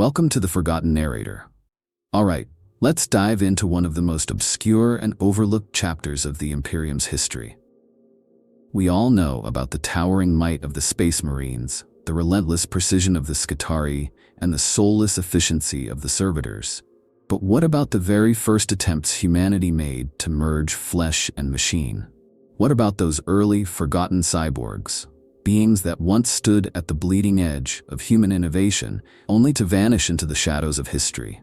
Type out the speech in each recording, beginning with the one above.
Welcome to the Forgotten Narrator. Alright, let's dive into one of the most obscure and overlooked chapters of the Imperium's history. We all know about the towering might of the Space Marines, the relentless precision of the Skitarii, and the soulless efficiency of the servitors. But what about the very first attempts humanity made to merge flesh and machine? What about those early, forgotten cyborgs? Beings that once stood at the bleeding edge of human innovation, only to vanish into the shadows of history.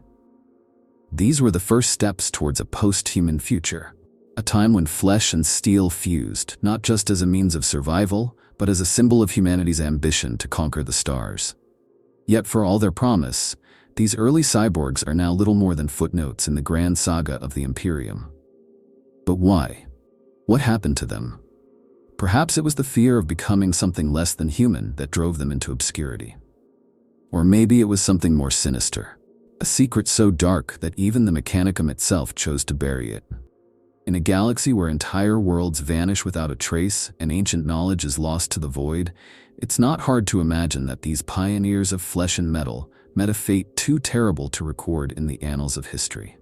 These were the first steps towards a post-human future, a time when flesh and steel fused, not just as a means of survival, but as a symbol of humanity's ambition to conquer the stars. Yet for all their promise, these early cyborgs are now little more than footnotes in the grand saga of the Imperium. But why? What happened to them? Perhaps it was the fear of becoming something less than human that drove them into obscurity. Or maybe it was something more sinister, a secret so dark that even the Mechanicum itself chose to bury it. In a galaxy where entire worlds vanish without a trace and ancient knowledge is lost to the void, it's not hard to imagine that these pioneers of flesh and metal met a fate too terrible to record in the annals of history.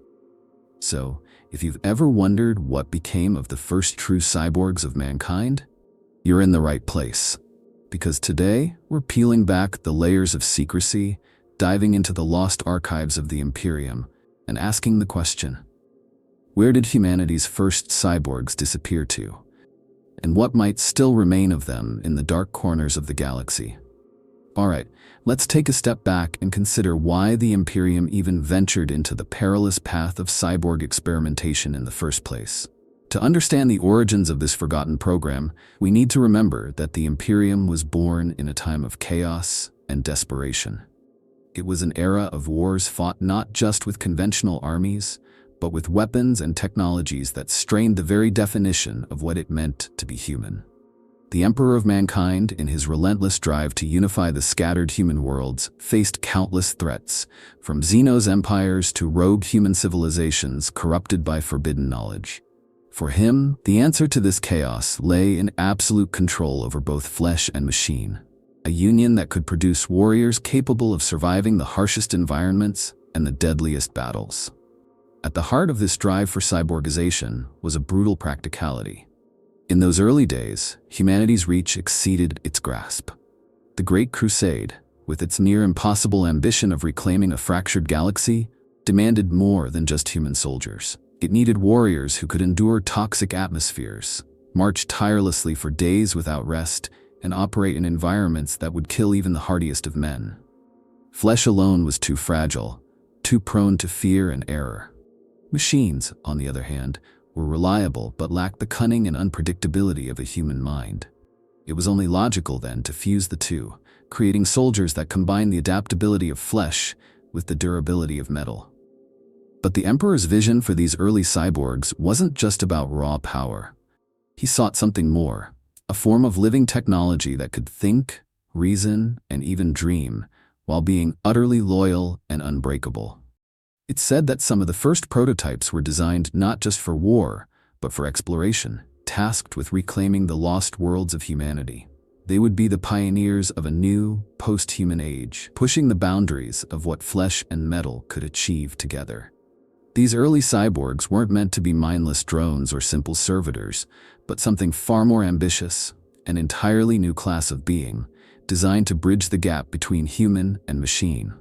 So, if you've ever wondered what became of the first true cyborgs of mankind, you're in the right place. Because today, we're peeling back the layers of secrecy, diving into the lost archives of the Imperium, and asking the question, where did humanity's first cyborgs disappear to? And what might still remain of them in the dark corners of the galaxy? Alright, let's take a step back and consider why the Imperium even ventured into the perilous path of cyborg experimentation in the first place. To understand the origins of this forgotten program, we need to remember that the Imperium was born in a time of chaos and desperation. It was an era of wars fought not just with conventional armies, but with weapons and technologies that strained the very definition of what it meant to be human. The Emperor of Mankind, in his relentless drive to unify the scattered human worlds, faced countless threats, from Xenos empires to rogue human civilizations corrupted by forbidden knowledge. For him, the answer to this chaos lay in absolute control over both flesh and machine, a union that could produce warriors capable of surviving the harshest environments and the deadliest battles. At the heart of this drive for cyborgization was a brutal practicality. In those early days, humanity's reach exceeded its grasp. The Great Crusade, with its near-impossible ambition of reclaiming a fractured galaxy, demanded more than just human soldiers. It needed warriors who could endure toxic atmospheres, march tirelessly for days without rest, and operate in environments that would kill even the hardiest of men. Flesh alone was too fragile, too prone to fear and error. Machines, on the other hand, were reliable but lacked the cunning and unpredictability of a human mind. It was only logical then to fuse the two, creating soldiers that combined the adaptability of flesh with the durability of metal. But the Emperor's vision for these early cyborgs wasn't just about raw power. He sought something more, a form of living technology that could think, reason, and even dream, while being utterly loyal and unbreakable. It's said that some of the first prototypes were designed not just for war, but for exploration, tasked with reclaiming the lost worlds of humanity. They would be the pioneers of a new, post-human age, pushing the boundaries of what flesh and metal could achieve together. These early cyborgs weren't meant to be mindless drones or simple servitors, but something far more ambitious, an entirely new class of being, designed to bridge the gap between human and machine.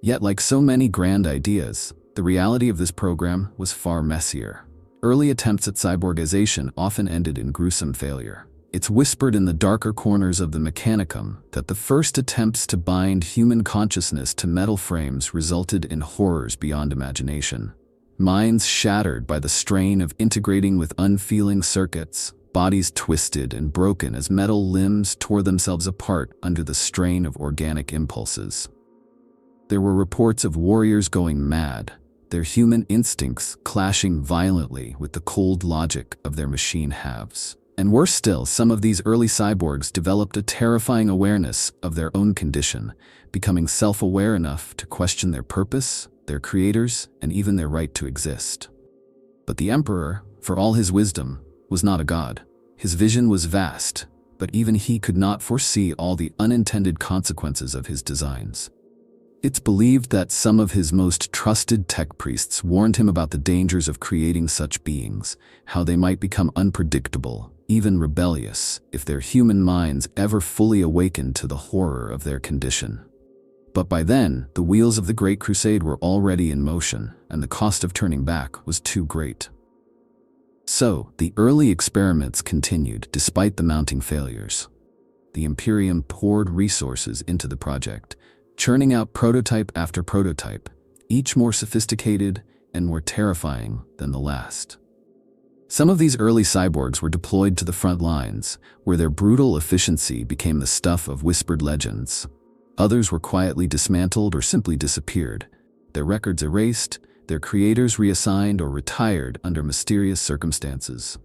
Yet, like so many grand ideas, the reality of this program was far messier. Early attempts at cyborgization often ended in gruesome failure. It's whispered in the darker corners of the Mechanicum that the first attempts to bind human consciousness to metal frames resulted in horrors beyond imagination. Minds shattered by the strain of integrating with unfeeling circuits, bodies twisted and broken as metal limbs tore themselves apart under the strain of organic impulses. There were reports of warriors going mad, their human instincts clashing violently with the cold logic of their machine halves. And worse still, some of these early cyborgs developed a terrifying awareness of their own condition, becoming self-aware enough to question their purpose, their creators, and even their right to exist. But the Emperor, for all his wisdom, was not a god. His vision was vast, but even he could not foresee all the unintended consequences of his designs. It's believed that some of his most trusted tech priests warned him about the dangers of creating such beings, how they might become unpredictable, even rebellious, if their human minds ever fully awakened to the horror of their condition. But by then, the wheels of the Great Crusade were already in motion, and the cost of turning back was too great. So, the early experiments continued despite the mounting failures. The Imperium poured resources into the project, churning out prototype after prototype, each more sophisticated and more terrifying than the last. Some of these early cyborgs were deployed to the front lines, where their brutal efficiency became the stuff of whispered legends. Others were quietly dismantled or simply disappeared, their records erased, their creators reassigned or retired under mysterious circumstances.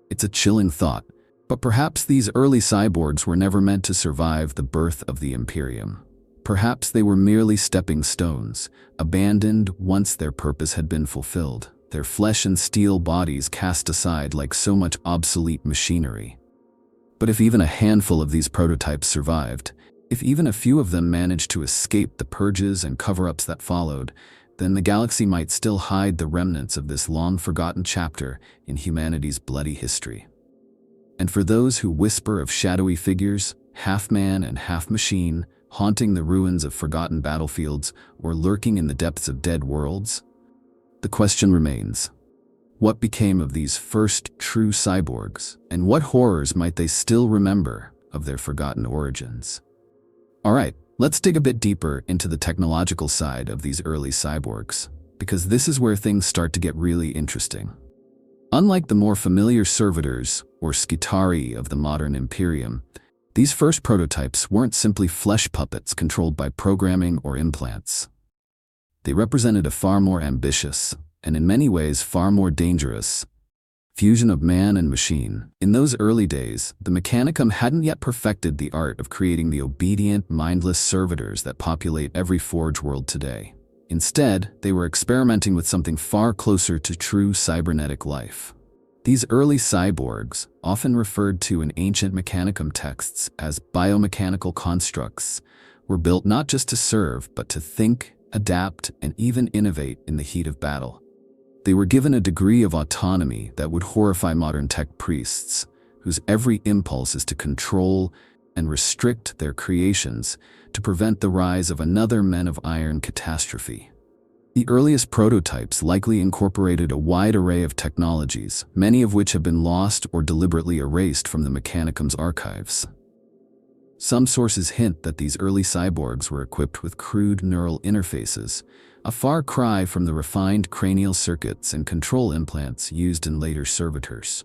It's a chilling thought, but perhaps these early cyborgs were never meant to survive the birth of the Imperium. Perhaps they were merely stepping stones, abandoned once their purpose had been fulfilled, their flesh and steel bodies cast aside like so much obsolete machinery. But if even a handful of these prototypes survived, if even a few of them managed to escape the purges and cover-ups that followed, then the galaxy might still hide the remnants of this long-forgotten chapter in humanity's bloody history. And for those who whisper of shadowy figures, half man and half machine, haunting the ruins of forgotten battlefields or lurking in the depths of dead worlds, the question remains: what became of these first true cyborgs, and what horrors might they still remember of their forgotten origins? Alright, let's dig a bit deeper into the technological side of these early cyborgs, because this is where things start to get really interesting. Unlike the more familiar servitors or skitari of the modern Imperium, these first prototypes weren't simply flesh puppets controlled by programming or implants. They represented a far more ambitious, and in many ways far more dangerous, fusion of man and machine. In those early days, the Mechanicum hadn't yet perfected the art of creating the obedient, mindless servitors that populate every Forge world today. Instead, they were experimenting with something far closer to true cybernetic life. These early cyborgs, often referred to in ancient Mechanicum texts as biomechanical constructs, were built not just to serve, but to think, adapt, and even innovate in the heat of battle. They were given a degree of autonomy that would horrify modern tech priests, whose every impulse is to control and restrict their creations to prevent the rise of another Men of Iron catastrophe. The earliest prototypes likely incorporated a wide array of technologies, many of which have been lost or deliberately erased from the Mechanicum's archives. Some sources hint that these early cyborgs were equipped with crude neural interfaces, a far cry from the refined cranial circuits and control implants used in later servitors.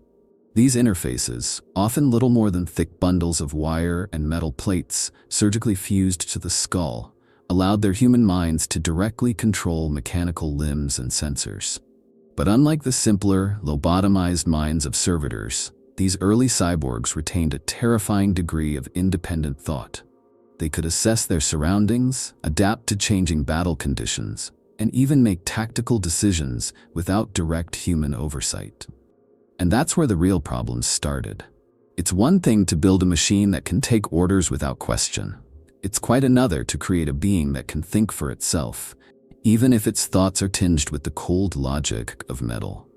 These interfaces, often little more than thick bundles of wire and metal plates surgically fused to the skull, allowed their human minds to directly control mechanical limbs and sensors. But unlike the simpler, lobotomized minds of servitors, these early cyborgs retained a terrifying degree of independent thought. They could assess their surroundings, adapt to changing battle conditions, and even make tactical decisions without direct human oversight. And that's where the real problems started. It's one thing to build a machine that can take orders without question. It's quite another to create a being that can think for itself, even if its thoughts are tinged with the cold logic of metal.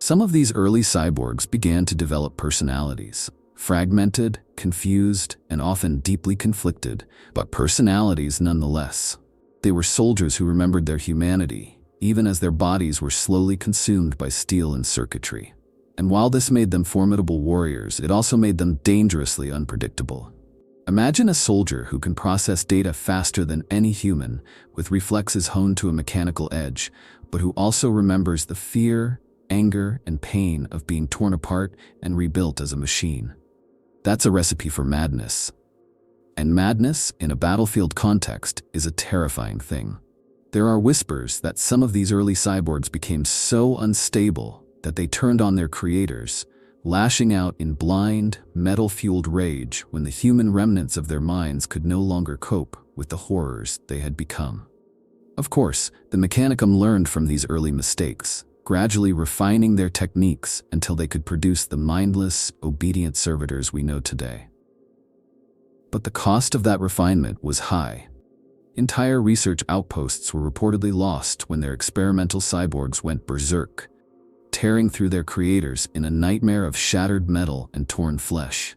Some of these early cyborgs began to develop personalities, fragmented, confused, and often deeply conflicted, but personalities nonetheless. They were soldiers who remembered their humanity, even as their bodies were slowly consumed by steel and circuitry. And while this made them formidable warriors, it also made them dangerously unpredictable. Imagine a soldier who can process data faster than any human, with reflexes honed to a mechanical edge, but who also remembers the fear, anger, and pain of being torn apart and rebuilt as a machine. That's a recipe for madness. And madness, in a battlefield context, is a terrifying thing. There are whispers that some of these early cyborgs became so unstable that they turned on their creators, lashing out in blind, metal-fueled rage when the human remnants of their minds could no longer cope with the horrors they had become. Of course, the Mechanicum learned from these early mistakes, gradually refining their techniques until they could produce the mindless, obedient servitors we know today. But the cost of that refinement was high. Entire research outposts were reportedly lost when their experimental cyborgs went berserk, tearing through their creators in a nightmare of shattered metal and torn flesh.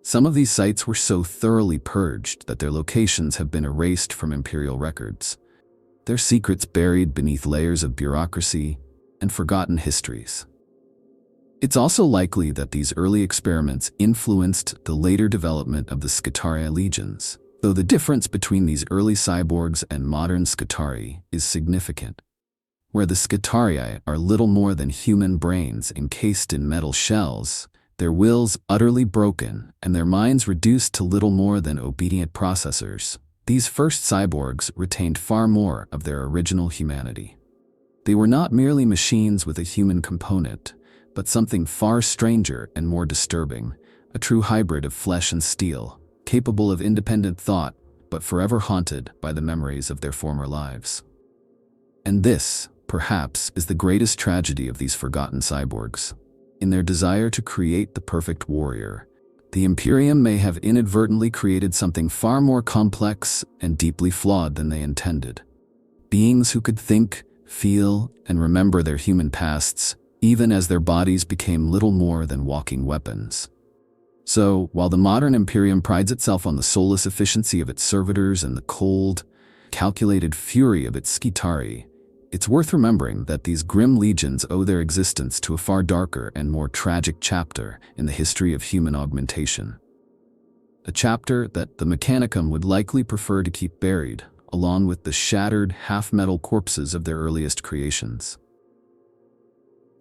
Some of these sites were so thoroughly purged that their locations have been erased from Imperial records, their secrets buried beneath layers of bureaucracy and forgotten histories. It's also likely that these early experiments influenced the later development of the Skitarii legions, though the difference between these early cyborgs and modern Skitarii is significant. Where the Skitarii are little more than human brains encased in metal shells, their wills utterly broken and their minds reduced to little more than obedient processors, these first cyborgs retained far more of their original humanity. They were not merely machines with a human component, but something far stranger and more disturbing, a true hybrid of flesh and steel, capable of independent thought, but forever haunted by the memories of their former lives. And this, perhaps, is the greatest tragedy of these forgotten cyborgs. In their desire to create the perfect warrior, the Imperium may have inadvertently created something far more complex and deeply flawed than they intended. Beings who could think, feel, and remember their human pasts, even as their bodies became little more than walking weapons. So, while the modern Imperium prides itself on the soulless efficiency of its servitors and the cold, calculated fury of its Skitarii, it's worth remembering that these grim legions owe their existence to a far darker and more tragic chapter in the history of human augmentation. A chapter that the Mechanicum would likely prefer to keep buried, along with the shattered, half-metal corpses of their earliest creations.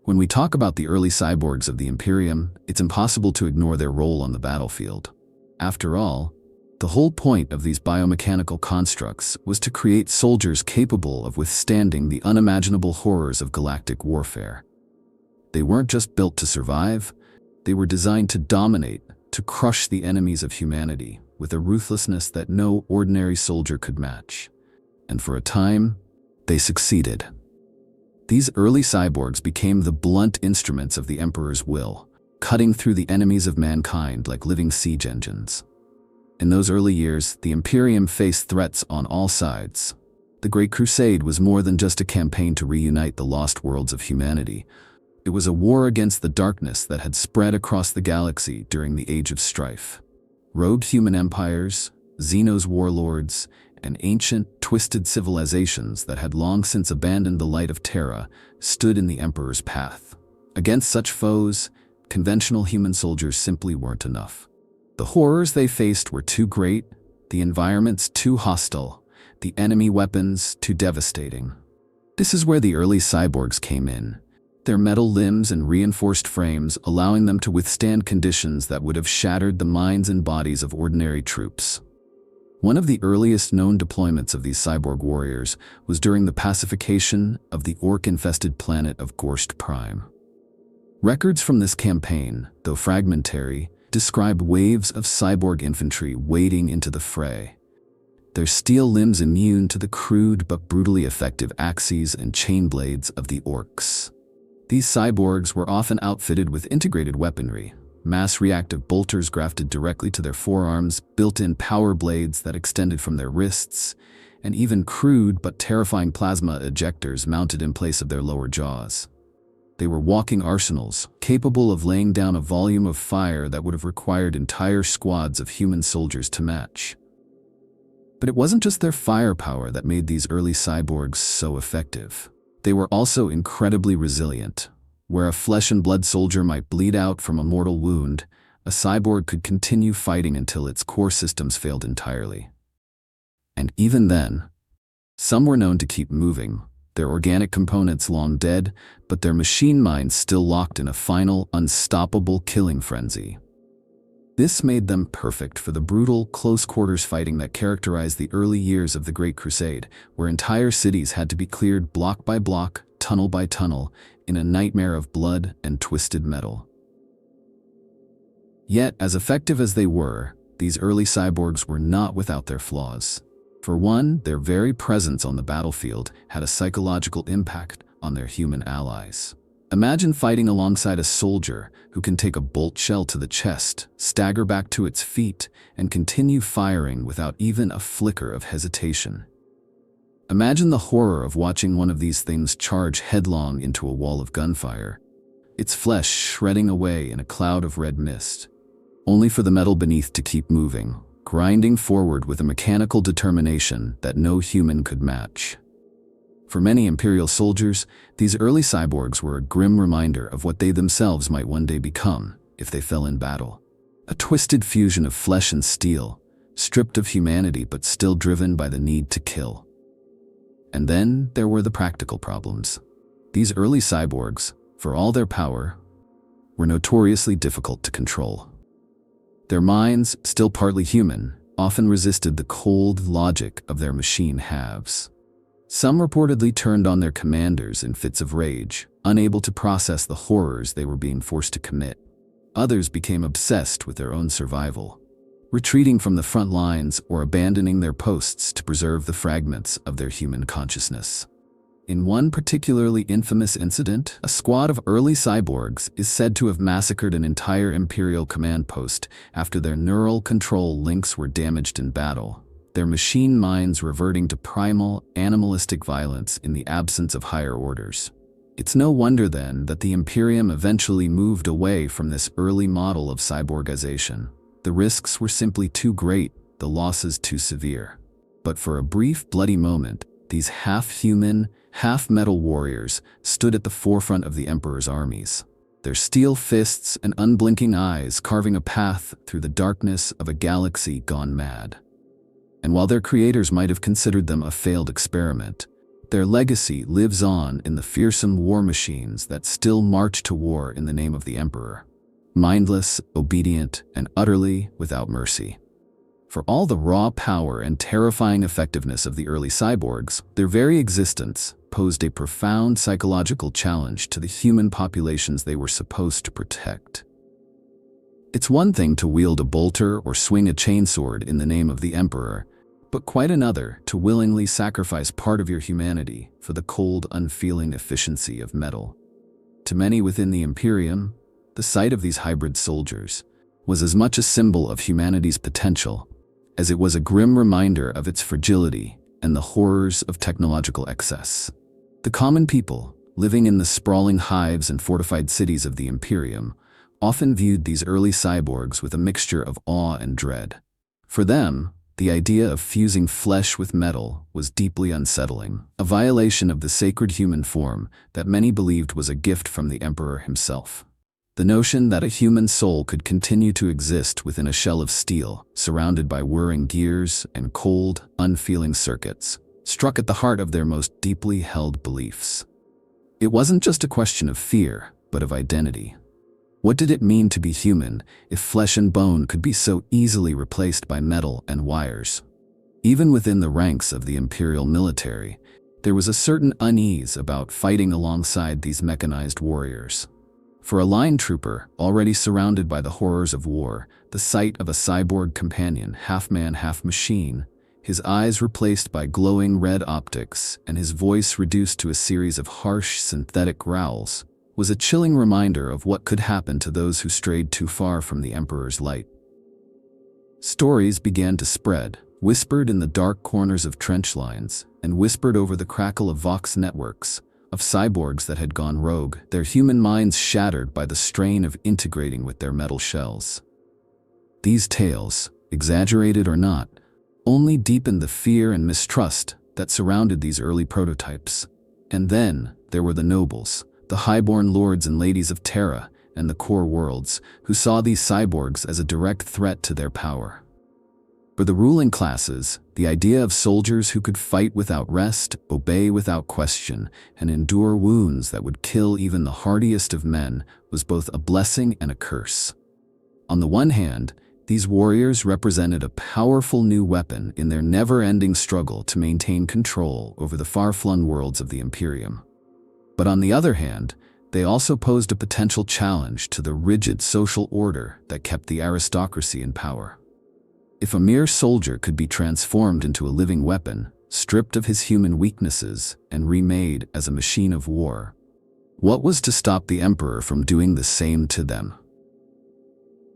When we talk about the early cyborgs of the Imperium, it's impossible to ignore their role on the battlefield. After all, the whole point of these biomechanical constructs was to create soldiers capable of withstanding the unimaginable horrors of galactic warfare. They weren't just built to survive, they were designed to dominate, to crush the enemies of humanity with a ruthlessness that no ordinary soldier could match. And for a time, they succeeded. These early cyborgs became the blunt instruments of the Emperor's will, cutting through the enemies of mankind like living siege engines. In those early years, the Imperium faced threats on all sides. The Great Crusade was more than just a campaign to reunite the lost worlds of humanity. It was a war against the darkness that had spread across the galaxy during the Age of Strife. Rogue human empires, Xenos warlords, and ancient, twisted civilizations that had long since abandoned the light of Terra stood in the Emperor's path. Against such foes, conventional human soldiers simply weren't enough. The horrors they faced were too great, the environments too hostile, the enemy weapons too devastating. This is where the early cyborgs came in, their metal limbs and reinforced frames allowing them to withstand conditions that would have shattered the minds and bodies of ordinary troops. One of the earliest known deployments of these cyborg warriors was during the pacification of the orc-infested planet of Gorst Prime. Records from this campaign, though fragmentary, describe waves of cyborg infantry wading into the fray, their steel limbs immune to the crude but brutally effective axes and chain blades of the orcs. These cyborgs were often outfitted with integrated weaponry, mass-reactive bolters grafted directly to their forearms, built-in power blades that extended from their wrists, and even crude but terrifying plasma ejectors mounted in place of their lower jaws. They were walking arsenals, capable of laying down a volume of fire that would have required entire squads of human soldiers to match. But it wasn't just their firepower that made these early cyborgs so effective. They were also incredibly resilient. Where a flesh and blood soldier might bleed out from a mortal wound, a cyborg could continue fighting until its core systems failed entirely. And even then, some were known to keep moving, their organic components long dead, but their machine minds still locked in a final, unstoppable killing frenzy. This made them perfect for the brutal, close-quarters fighting that characterized the early years of the Great Crusade, where entire cities had to be cleared block by block, tunnel by tunnel, in a nightmare of blood and twisted metal. Yet, as effective as they were, these early cyborgs were not without their flaws. For one, their very presence on the battlefield had a psychological impact on their human allies. Imagine fighting alongside a soldier who can take a bolt shell to the chest, stagger back to its feet, and continue firing without even a flicker of hesitation. Imagine the horror of watching one of these things charge headlong into a wall of gunfire, its flesh shredding away in a cloud of red mist, only for the metal beneath to keep moving, grinding forward with a mechanical determination that no human could match. For many Imperial soldiers, these early cyborgs were a grim reminder of what they themselves might one day become if they fell in battle. A twisted fusion of flesh and steel, stripped of humanity but still driven by the need to kill. And then there were the practical problems. These early cyborgs, for all their power, were notoriously difficult to control. Their minds, still partly human, often resisted the cold logic of their machine halves. Some reportedly turned on their commanders in fits of rage, unable to process the horrors they were being forced to commit. Others became obsessed with their own survival, retreating from the front lines or abandoning their posts to preserve the fragments of their human consciousness. In one particularly infamous incident, a squad of early cyborgs is said to have massacred an entire Imperial command post after their neural control links were damaged in battle, their machine minds reverting to primal, animalistic violence in the absence of higher orders. It's no wonder then that the Imperium eventually moved away from this early model of cyborgization. The risks were simply too great, the losses too severe. But for a brief, bloody moment, these half-human, half-metal warriors stood at the forefront of the Emperor's armies, their steel fists and unblinking eyes carving a path through the darkness of a galaxy gone mad. And while their creators might have considered them a failed experiment, their legacy lives on in the fearsome war machines that still march to war in the name of the Emperor, mindless, obedient, and utterly without mercy. For all the raw power and terrifying effectiveness of the early cyborgs, their very existence posed a profound psychological challenge to the human populations they were supposed to protect. It's one thing to wield a bolter or swing a chainsword in the name of the Emperor, but quite another to willingly sacrifice part of your humanity for the cold, unfeeling efficiency of metal. To many within the Imperium, the sight of these hybrid soldiers was as much a symbol of humanity's potential as it was a grim reminder of its fragility and the horrors of technological excess. The common people, living in the sprawling hives and fortified cities of the Imperium, often viewed these early cyborgs with a mixture of awe and dread. For them, the idea of fusing flesh with metal was deeply unsettling, a violation of the sacred human form that many believed was a gift from the Emperor himself. The notion that a human soul could continue to exist within a shell of steel, surrounded by whirring gears and cold, unfeeling circuits, struck at the heart of their most deeply held beliefs. It wasn't just a question of fear, but of identity. What did it mean to be human if flesh and bone could be so easily replaced by metal and wires? Even within the ranks of the Imperial military, there was a certain unease about fighting alongside these mechanized warriors. For a line trooper, already surrounded by the horrors of war, the sight of a cyborg companion, half-man, half-machine, his eyes replaced by glowing red optics and his voice reduced to a series of harsh synthetic growls, was a chilling reminder of what could happen to those who strayed too far from the Emperor's light. Stories began to spread, whispered in the dark corners of trench lines, and whispered over the crackle of Vox networks, of cyborgs that had gone rogue, their human minds shattered by the strain of integrating with their metal shells. These tales, exaggerated or not, only deepened the fear and mistrust that surrounded these early prototypes. And then there were the nobles, the highborn lords and ladies of Terra and the core worlds, who saw these cyborgs as a direct threat to their power. For the ruling classes, the idea of soldiers who could fight without rest, obey without question, and endure wounds that would kill even the hardiest of men was both a blessing and a curse. On the one hand, these warriors represented a powerful new weapon in their never-ending struggle to maintain control over the far-flung worlds of the Imperium. But on the other hand, they also posed a potential challenge to the rigid social order that kept the aristocracy in power. If a mere soldier could be transformed into a living weapon, stripped of his human weaknesses, and remade as a machine of war, What was to stop the Emperor from doing the same to them?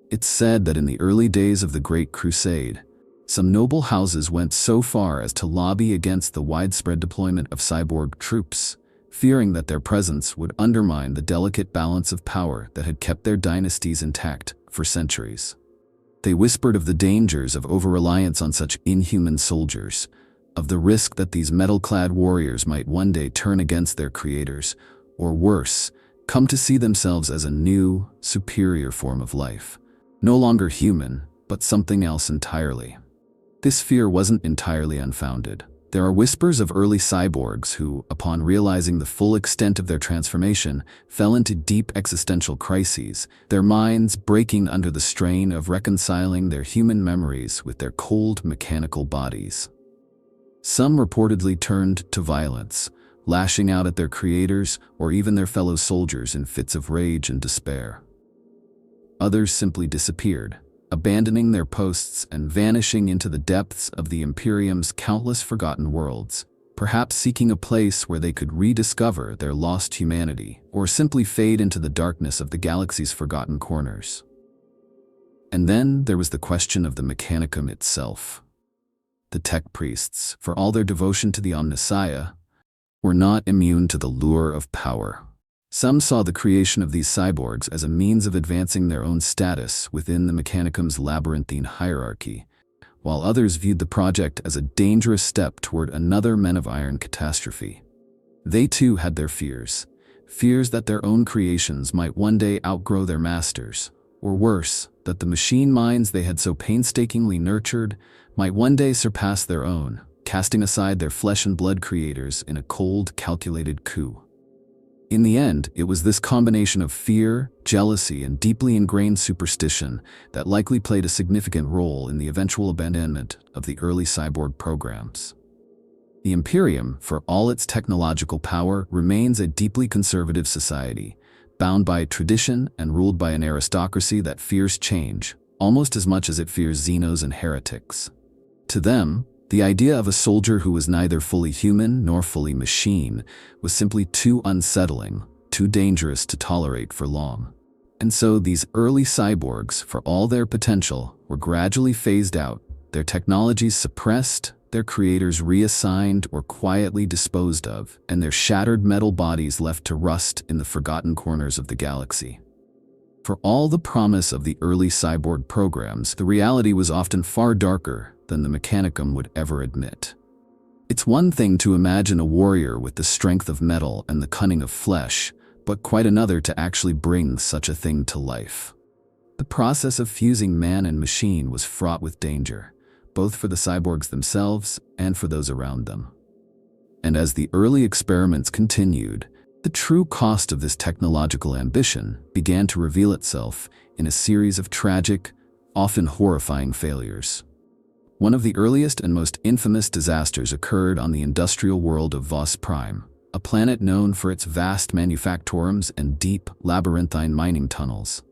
It's said that in the early days of the Great Crusade, some noble houses went so far as to lobby against the widespread deployment of cyborg troops, fearing that their presence would undermine the delicate balance of power that had kept their dynasties intact for centuries. They whispered of the dangers of over-reliance on such inhuman soldiers, of the risk that these metal-clad warriors might one day turn against their creators, or worse, come to see themselves as a new, superior form of life. No longer human, but something else entirely. This fear wasn't entirely unfounded. There are whispers of early cyborgs who, upon realizing the full extent of their transformation, fell into deep existential crises, their minds breaking under the strain of reconciling their human memories with their cold mechanical bodies. Some reportedly turned to violence, lashing out at their creators or even their fellow soldiers in fits of rage and despair. Others simply disappeared, abandoning their posts and vanishing into the depths of the Imperium's countless forgotten worlds, perhaps seeking a place where they could rediscover their lost humanity or simply fade into the darkness of the galaxy's forgotten corners. And then there was the question of the Mechanicum itself. The tech priests, for all their devotion to the Omnissiah, were not immune to the lure of power. Some saw the creation of these cyborgs as a means of advancing their own status within the Mechanicum's labyrinthine hierarchy, while others viewed the project as a dangerous step toward another Men of Iron catastrophe. They too had their fears that their own creations might one day outgrow their masters, or worse, that the machine minds they had so painstakingly nurtured might one day surpass their own, casting aside their flesh and blood creators in a cold, calculated coup. In the end, it was this combination of fear, jealousy, and deeply ingrained superstition that likely played a significant role in the eventual abandonment of the early cyborg programs. The Imperium, for all its technological power, remains a deeply conservative society, bound by tradition and ruled by an aristocracy that fears change, almost as much as it fears Xenos and heretics. To them, the idea of a soldier who was neither fully human nor fully machine was simply too unsettling, too dangerous to tolerate for long. And so these early cyborgs, for all their potential, were gradually phased out, their technologies suppressed, their creators reassigned or quietly disposed of, and their shattered metal bodies left to rust in the forgotten corners of the galaxy. For all the promise of the early cyborg programs, the reality was often far darker than the Mechanicum would ever admit. It's one thing to imagine a warrior with the strength of metal and the cunning of flesh, but quite another to actually bring such a thing to life. The process of fusing man and machine was fraught with danger, both for the cyborgs themselves and for those around them. And as the early experiments continued, the true cost of this technological ambition began to reveal itself in a series of tragic, often horrifying failures. One of the earliest and most infamous disasters occurred on the industrial world of Vos Prime, a planet known for its vast manufactorums and deep, labyrinthine mining tunnels.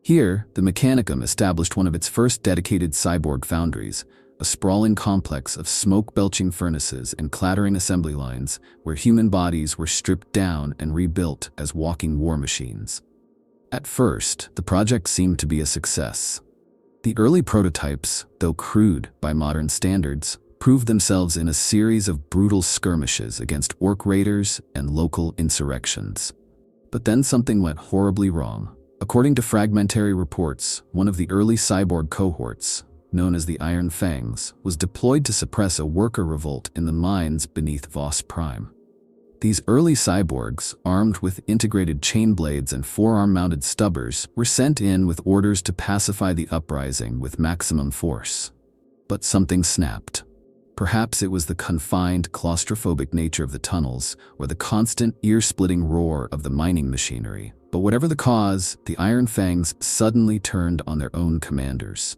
Here, the Mechanicum established one of its first dedicated cyborg foundries, a sprawling complex of smoke-belching furnaces and clattering assembly lines where human bodies were stripped down and rebuilt as walking war machines. At first, the project seemed to be a success. The early prototypes, though crude by modern standards, proved themselves in a series of brutal skirmishes against orc raiders and local insurrections. But then something went horribly wrong. According to fragmentary reports, one of the early cyborg cohorts, known as the Iron Fangs, was deployed to suppress a worker revolt in the mines beneath Vos Prime. These early cyborgs, armed with integrated chain blades and forearm-mounted stubbers, were sent in with orders to pacify the uprising with maximum force. But something snapped. Perhaps it was the confined, claustrophobic nature of the tunnels, or the constant, ear-splitting roar of the mining machinery. But whatever the cause, the Iron Fangs suddenly turned on their own commanders.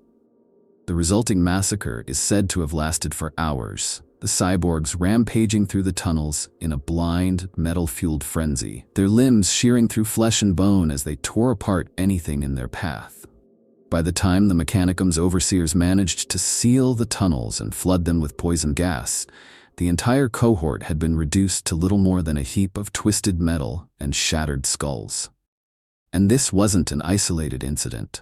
The resulting massacre is said to have lasted for hours, the cyborgs rampaging through the tunnels in a blind, metal-fueled frenzy, their limbs shearing through flesh and bone as they tore apart anything in their path. By the time the Mechanicum's overseers managed to seal the tunnels and flood them with poison gas, the entire cohort had been reduced to little more than a heap of twisted metal and shattered skulls. And this wasn't an isolated incident.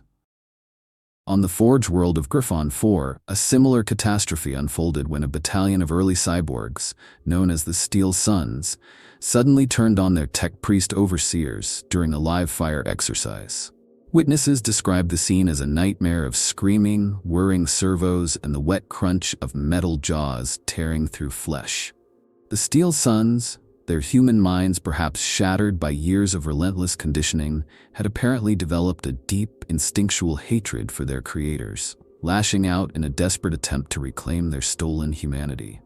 On the Forge world of Griffon 4, a similar catastrophe unfolded when a battalion of early cyborgs, known as the Steel Suns, suddenly turned on their tech priest overseers during a live-fire exercise. Witnesses described the scene as a nightmare of screaming, whirring servos and the wet crunch of metal jaws tearing through flesh. The Steel Suns, their human minds perhaps shattered by years of relentless conditioning, had apparently developed a deep, instinctual hatred for their creators, lashing out in a desperate attempt to reclaim their stolen humanity.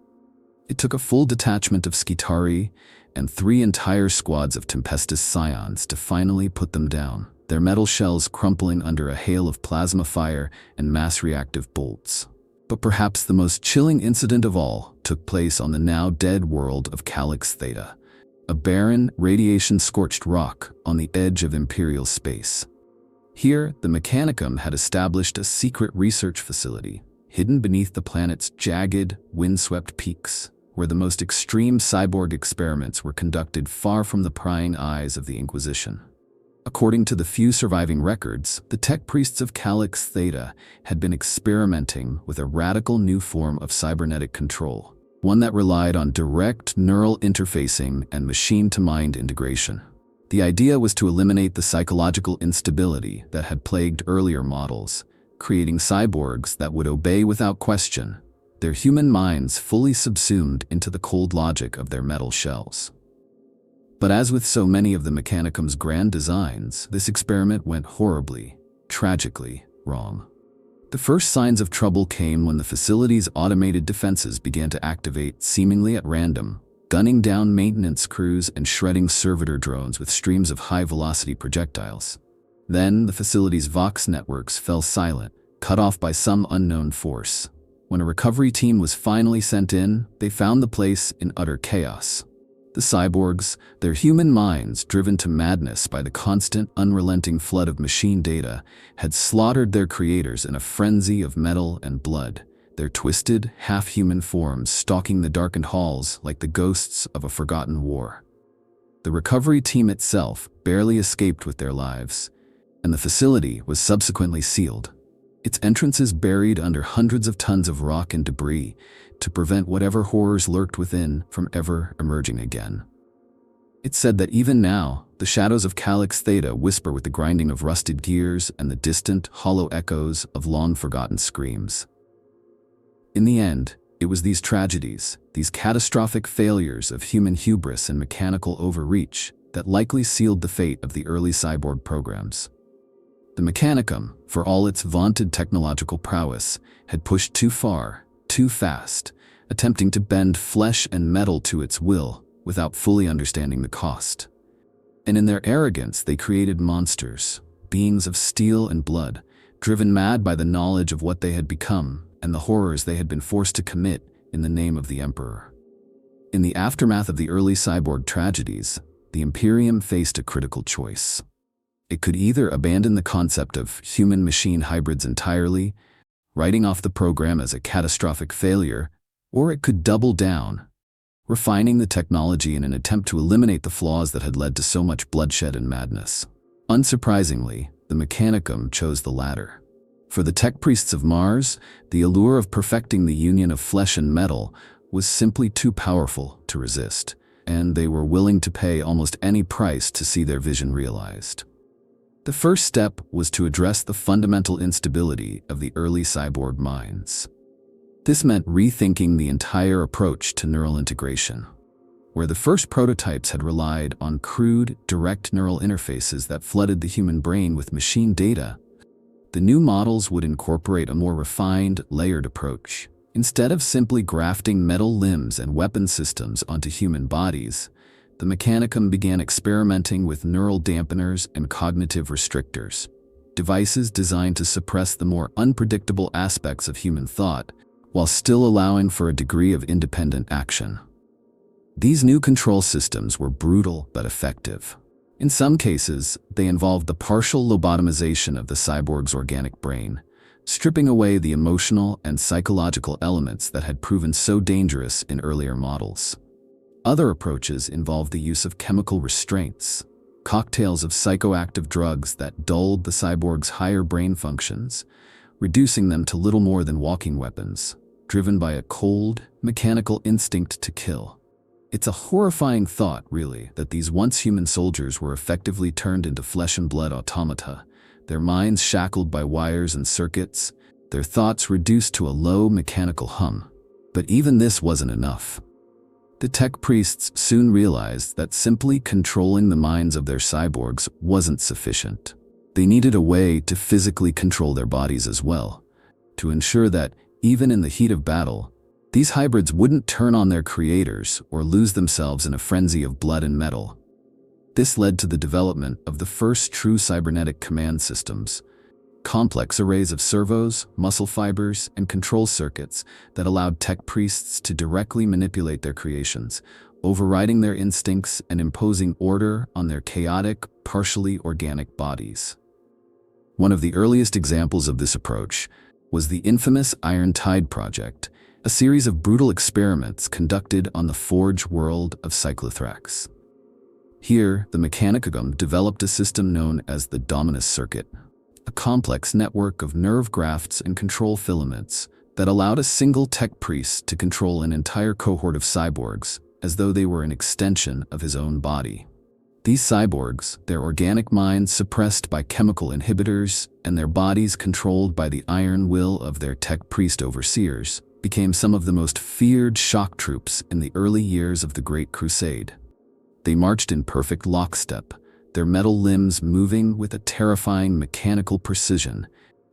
It took a full detachment of Skitarii and 3 entire squads of Tempestus Scions to finally put them down, their metal shells crumpling under a hail of plasma fire and mass-reactive bolts. But perhaps the most chilling incident of all took place on the now-dead world of Calix Theta, a barren, radiation-scorched rock on the edge of Imperial space. Here, the Mechanicum had established a secret research facility, hidden beneath the planet's jagged, windswept peaks, where the most extreme cyborg experiments were conducted far from the prying eyes of the Inquisition. According to the few surviving records, the tech priests of Calix Theta had been experimenting with a radical new form of cybernetic control, one that relied on direct neural interfacing and machine-to-mind integration. The idea was to eliminate the psychological instability that had plagued earlier models, creating cyborgs that would obey without question, their human minds fully subsumed into the cold logic of their metal shells. But as with so many of the Mechanicum's grand designs, this experiment went horribly, tragically wrong. The first signs of trouble came when the facility's automated defenses began to activate seemingly at random, gunning down maintenance crews and shredding servitor drones with streams of high-velocity projectiles. Then the facility's Vox networks fell silent, cut off by some unknown force. When a recovery team was finally sent in, they found the place in utter chaos. The cyborgs, their human minds driven to madness by the constant, unrelenting flood of machine data, had slaughtered their creators in a frenzy of metal and blood, their twisted, half-human forms stalking the darkened halls like the ghosts of a forgotten war. The recovery team itself barely escaped with their lives, and the facility was subsequently sealed, its entrances buried under hundreds of tons of rock and debris to prevent whatever horrors lurked within from ever emerging again. It's said that even now, the shadows of Calix Theta whisper with the grinding of rusted gears and the distant, hollow echoes of long-forgotten screams. In the end, it was these tragedies, these catastrophic failures of human hubris and mechanical overreach, that likely sealed the fate of the early cyborg programs. The Mechanicum, for all its vaunted technological prowess, had pushed too far, too fast, attempting to bend flesh and metal to its will without fully understanding the cost. And in their arrogance, they created monsters, beings of steel and blood, driven mad by the knowledge of what they had become and the horrors they had been forced to commit in the name of the Emperor. In the aftermath of the early cyborg tragedies, the Imperium faced a critical choice. It could either abandon the concept of human-machine hybrids entirely, writing off the program as a catastrophic failure, or it could double down, refining the technology in an attempt to eliminate the flaws that had led to so much bloodshed and madness. Unsurprisingly, the Mechanicum chose the latter. For the tech priests of Mars, the allure of perfecting the union of flesh and metal was simply too powerful to resist, and they were willing to pay almost any price to see their vision realized. The first step was to address the fundamental instability of the early cyborg minds. This meant rethinking the entire approach to neural integration. Where the first prototypes had relied on crude, direct neural interfaces that flooded the human brain with machine data, the new models would incorporate a more refined, layered approach. Instead of simply grafting metal limbs and weapon systems onto human bodies, the Mechanicum began experimenting with neural dampeners and cognitive restrictors, devices designed to suppress the more unpredictable aspects of human thought, while still allowing for a degree of independent action. These new control systems were brutal but effective. In some cases, they involved the partial lobotomization of the cyborg's organic brain, stripping away the emotional and psychological elements that had proven so dangerous in earlier models. Other approaches involve the use of chemical restraints, cocktails of psychoactive drugs that dulled the cyborgs' higher brain functions, reducing them to little more than walking weapons, driven by a cold, mechanical instinct to kill. It's a horrifying thought, really, that these once human soldiers were effectively turned into flesh and blood automata, their minds shackled by wires and circuits, their thoughts reduced to a low mechanical hum. But even this wasn't enough. The tech priests soon realized that simply controlling the minds of their cyborgs wasn't sufficient. They needed a way to physically control their bodies as well, to ensure that, even in the heat of battle, these hybrids wouldn't turn on their creators or lose themselves in a frenzy of blood and metal. This led to the development of the first true cybernetic command systems, complex arrays of servos, muscle fibers, and control circuits that allowed tech priests to directly manipulate their creations, overriding their instincts and imposing order on their chaotic, partially organic bodies. One of the earliest examples of this approach was the infamous Iron Tide project, a series of brutal experiments conducted on the Forge world of Cyclothrax. Here, the Mechanicum developed a system known as the Dominus Circuit, a complex network of nerve grafts and control filaments that allowed a single tech priest to control an entire cohort of cyborgs as though they were an extension of his own body. These cyborgs, their organic minds suppressed by chemical inhibitors and their bodies controlled by the iron will of their tech priest overseers, became some of the most feared shock troops in the early years of the Great Crusade. They marched in perfect lockstep, their metal limbs moving with a terrifying mechanical precision,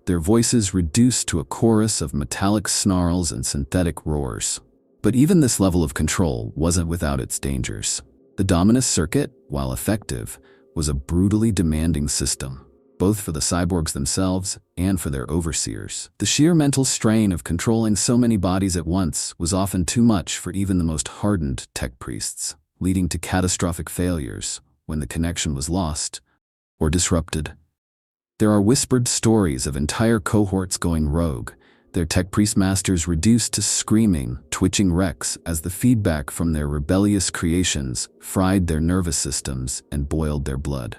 their voices reduced to a chorus of metallic snarls and synthetic roars. But even this level of control wasn't without its dangers. The Dominus Circuit, while effective, was a brutally demanding system, both for the cyborgs themselves and for their overseers. The sheer mental strain of controlling so many bodies at once was often too much for even the most hardened tech priests, leading to catastrophic failures when the connection was lost or disrupted. There are whispered stories of entire cohorts going rogue, their tech priest masters reduced to screaming, twitching wrecks as the feedback from their rebellious creations fried their nervous systems and boiled their blood.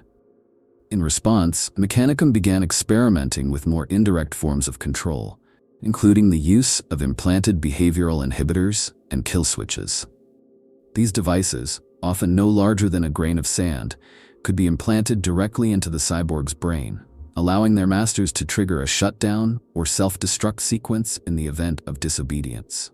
In response, Mechanicum began experimenting with more indirect forms of control, including the use of implanted behavioral inhibitors and kill switches. These devices, often no larger than a grain of sand, could be implanted directly into the cyborg's brain, allowing their masters to trigger a shutdown or self-destruct sequence in the event of disobedience.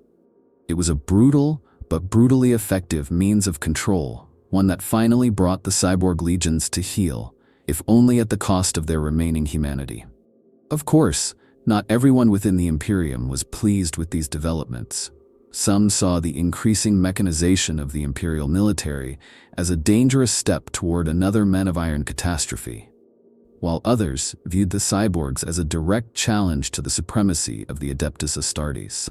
It was a brutal but brutally effective means of control, one that finally brought the cyborg legions to heel, if only at the cost of their remaining humanity. Of course, not everyone within the Imperium was pleased with these developments. Some saw the increasing mechanization of the Imperial military as a dangerous step toward another Men of Iron catastrophe, while others viewed the cyborgs as a direct challenge to the supremacy of the Adeptus Astartes.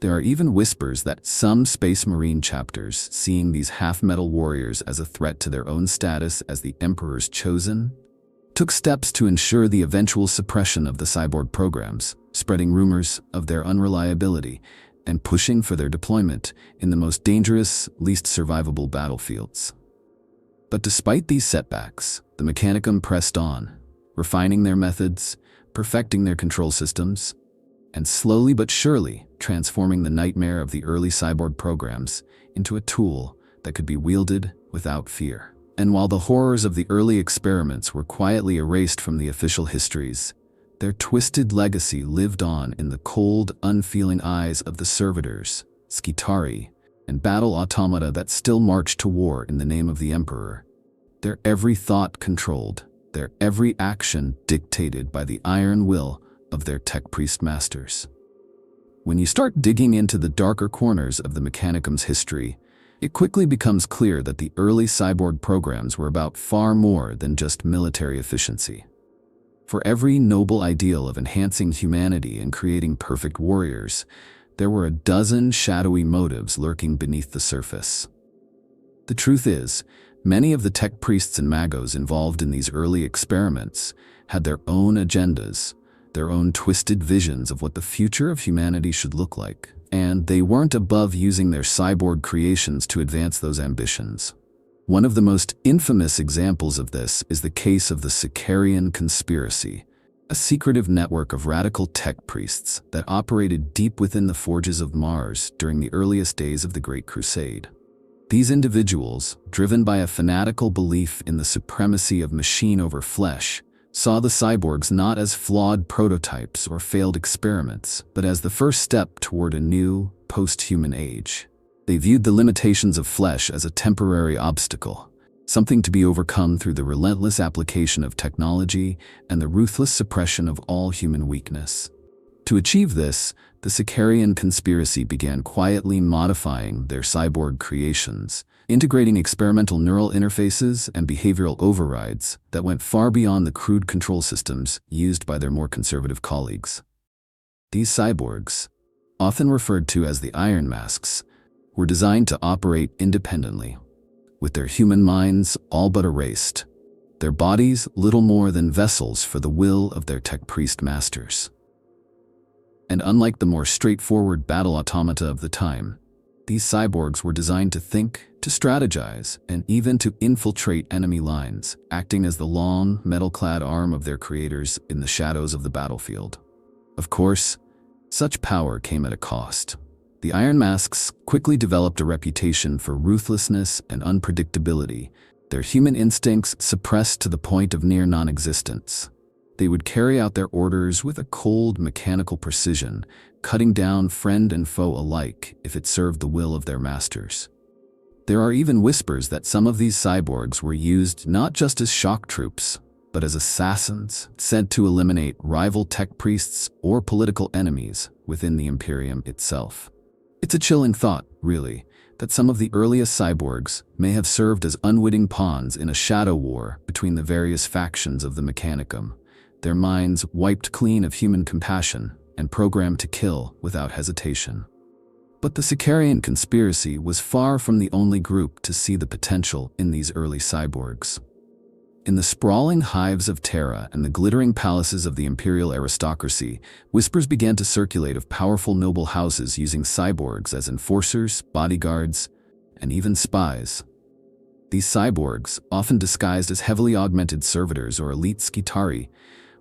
There are even whispers that some Space Marine chapters, seeing these half-metal warriors as a threat to their own status as the Emperor's chosen, took steps to ensure the eventual suppression of the cyborg programs, spreading rumors of their unreliability and pushing for their deployment in the most dangerous, least survivable battlefields. But despite these setbacks, the Mechanicum pressed on, refining their methods, perfecting their control systems, and slowly but surely transforming the nightmare of the early cyborg programs into a tool that could be wielded without fear. And while the horrors of the early experiments were quietly erased from the official histories, their twisted legacy lived on in the cold, unfeeling eyes of the servitors, Skitari, and battle automata that still marched to war in the name of the Emperor, their every thought controlled, their every action dictated by the iron will of their tech priest masters. When you start digging into the darker corners of the Mechanicum's history, it quickly becomes clear that the early cyborg programs were about far more than just military efficiency. For every noble ideal of enhancing humanity and creating perfect warriors, there were a dozen shadowy motives lurking beneath the surface. The truth is, many of the tech priests and magos involved in these early experiments had their own agendas, their own twisted visions of what the future of humanity should look like, and they weren't above using their cyborg creations to advance those ambitions. One of the most infamous examples of this is the case of the Sicarian conspiracy, a secretive network of radical tech priests that operated deep within the forges of Mars during the earliest days of the Great Crusade. These individuals, driven by a fanatical belief in the supremacy of machine over flesh, saw the cyborgs not as flawed prototypes or failed experiments, but as the first step toward a new, post-human age. They viewed the limitations of flesh as a temporary obstacle, something to be overcome through the relentless application of technology and the ruthless suppression of all human weakness. To achieve this, the Sicarian conspiracy began quietly modifying their cyborg creations, integrating experimental neural interfaces and behavioral overrides that went far beyond the crude control systems used by their more conservative colleagues. These cyborgs, often referred to as the Iron Masks, were designed to operate independently, with their human minds all but erased, their bodies little more than vessels for the will of their tech priest masters. And unlike the more straightforward battle automata of the time, these cyborgs were designed to think, to strategize, and even to infiltrate enemy lines, acting as the long, metal-clad arm of their creators in the shadows of the battlefield. Of course, such power came at a cost. The Iron Masks quickly developed a reputation for ruthlessness and unpredictability, their human instincts suppressed to the point of near non-existence. They would carry out their orders with a cold, mechanical precision, cutting down friend and foe alike if it served the will of their masters. There are even whispers that some of these cyborgs were used not just as shock troops, but as assassins sent to eliminate rival tech priests or political enemies within the Imperium itself. It's a chilling thought, really, that some of the earliest cyborgs may have served as unwitting pawns in a shadow war between the various factions of the Mechanicum, their minds wiped clean of human compassion and programmed to kill without hesitation. But the Sicarian conspiracy was far from the only group to see the potential in these early cyborgs. In the sprawling hives of Terra and the glittering palaces of the imperial aristocracy, whispers began to circulate of powerful noble houses using cyborgs as enforcers, bodyguards, and even spies. These cyborgs, often disguised as heavily augmented servitors or elite Skitari,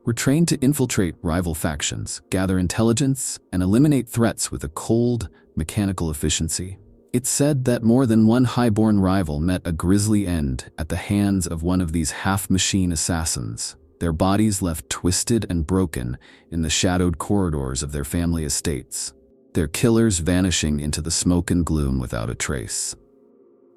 were trained to infiltrate rival factions, gather intelligence, and eliminate threats with a cold, mechanical efficiency. It's said that more than one highborn rival met a grisly end at the hands of one of these half-machine assassins, their bodies left twisted and broken in the shadowed corridors of their family estates, their killers vanishing into the smoke and gloom without a trace.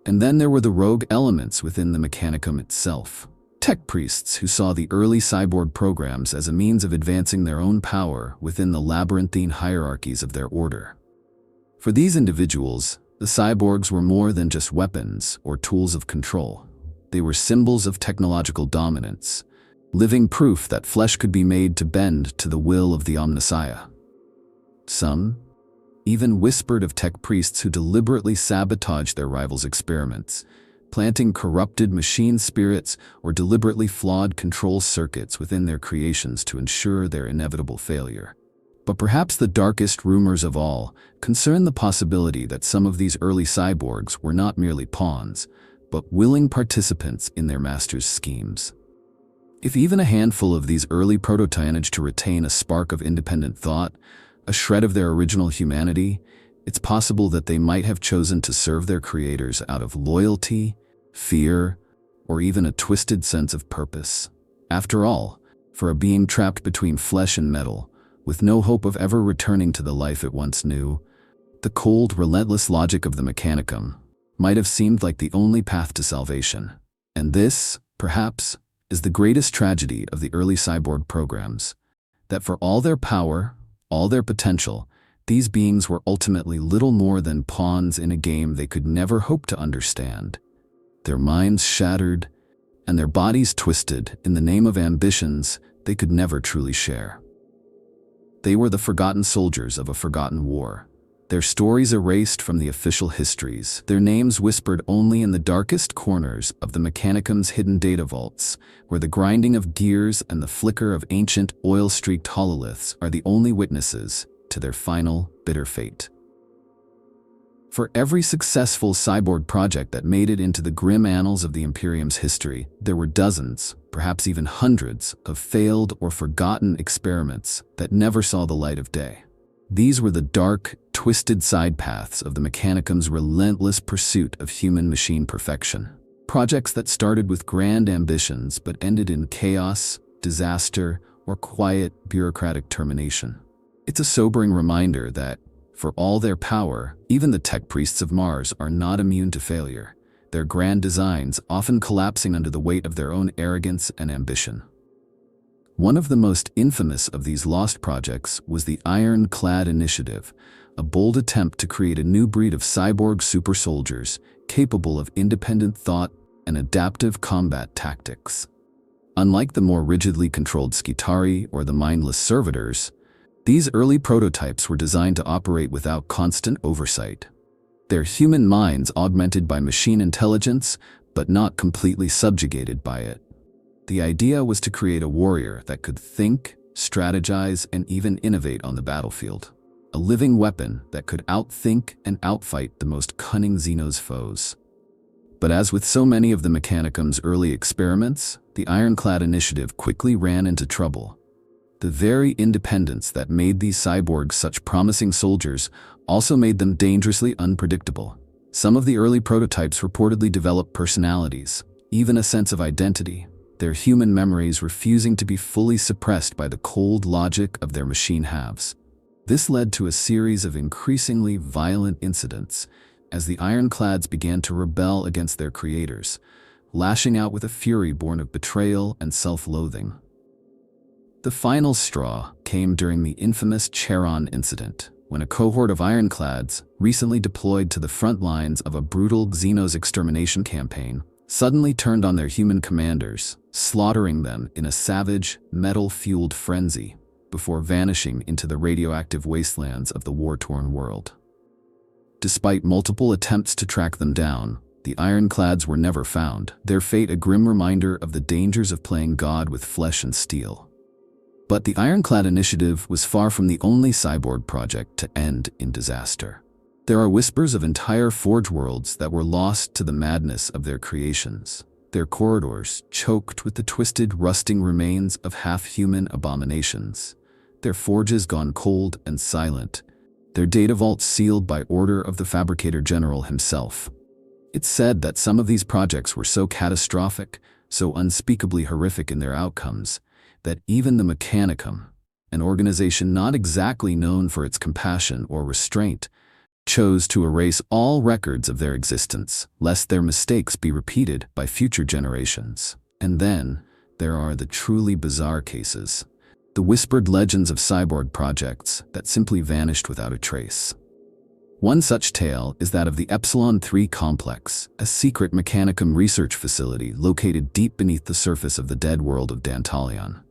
And then there were the rogue elements within the Mechanicum itself. Tech priests who saw the early cyborg programs as a means of advancing their own power within the labyrinthine hierarchies of their order. For these individuals, the cyborgs were more than just weapons or tools of control. They were symbols of technological dominance, living proof that flesh could be made to bend to the will of the Omnissiah. Some even whispered of tech priests who deliberately sabotaged their rivals' experiments, planting corrupted machine spirits or deliberately flawed control circuits within their creations to ensure their inevitable failure. But perhaps the darkest rumors of all concern the possibility that some of these early cyborgs were not merely pawns, but willing participants in their masters' schemes. If even a handful of these early prototypes managed to retain a spark of independent thought, a shred of their original humanity, it's possible that they might have chosen to serve their creators out of loyalty, fear, or even a twisted sense of purpose. After all, for a being trapped between flesh and metal, with no hope of ever returning to the life it once knew, the cold, relentless logic of the Mechanicum might have seemed like the only path to salvation. And this, perhaps, is the greatest tragedy of the early cyborg programs, that for all their power, all their potential, these beings were ultimately little more than pawns in a game they could never hope to understand. Their minds shattered, and their bodies twisted in the name of ambitions they could never truly share. They were the forgotten soldiers of a forgotten war, their stories erased from the official histories, their names whispered only in the darkest corners of the Mechanicum's hidden data vaults, where the grinding of gears and the flicker of ancient oil-streaked hololiths are the only witnesses to their final, bitter fate. For every successful cyborg project that made it into the grim annals of the Imperium's history, there were dozens, perhaps even hundreds, of failed or forgotten experiments that never saw the light of day. These were the dark, twisted side paths of the Mechanicum's relentless pursuit of human-machine perfection. Projects that started with grand ambitions but ended in chaos, disaster, or quiet, bureaucratic termination. It's a sobering reminder that, for all their power, even the tech priests of Mars are not immune to failure, their grand designs often collapsing under the weight of their own arrogance and ambition. One of the most infamous of these lost projects was the Ironclad Initiative, a bold attempt to create a new breed of cyborg super soldiers capable of independent thought and adaptive combat tactics. Unlike the more rigidly controlled Skitarii or the mindless servitors, these early prototypes were designed to operate without constant oversight. Their human minds augmented by machine intelligence, but not completely subjugated by it. The idea was to create a warrior that could think, strategize, and even innovate on the battlefield. A living weapon that could outthink and outfight the most cunning Xeno's foes. But as with so many of the Mechanicum's early experiments, the Ironclad Initiative quickly ran into trouble. The very independence that made these cyborgs such promising soldiers also made them dangerously unpredictable. Some of the early prototypes reportedly developed personalities, even a sense of identity, their human memories refusing to be fully suppressed by the cold logic of their machine halves. This led to a series of increasingly violent incidents as the Ironclads began to rebel against their creators, lashing out with a fury born of betrayal and self-loathing. The final straw came during the infamous Charon incident, when a cohort of Ironclads, recently deployed to the front lines of a brutal Xenos extermination campaign, suddenly turned on their human commanders, slaughtering them in a savage, metal-fueled frenzy, before vanishing into the radioactive wastelands of the war-torn world. Despite multiple attempts to track them down, the Ironclads were never found, their fate a grim reminder of the dangers of playing God with flesh and steel. But the Ironclad Initiative was far from the only cyborg project to end in disaster. There are whispers of entire forge worlds that were lost to the madness of their creations, their corridors choked with the twisted, rusting remains of half-human abominations, their forges gone cold and silent, their data vaults sealed by order of the Fabricator General himself. It's said that some of these projects were so catastrophic, so unspeakably horrific in their outcomes, that even the Mechanicum, an organization not exactly known for its compassion or restraint, chose to erase all records of their existence, lest their mistakes be repeated by future generations. And then, there are the truly bizarre cases, the whispered legends of cyborg projects that simply vanished without a trace. One such tale is that of the Epsilon 3 Complex, a secret Mechanicum research facility located deep beneath the surface of the dead world of Dantalion.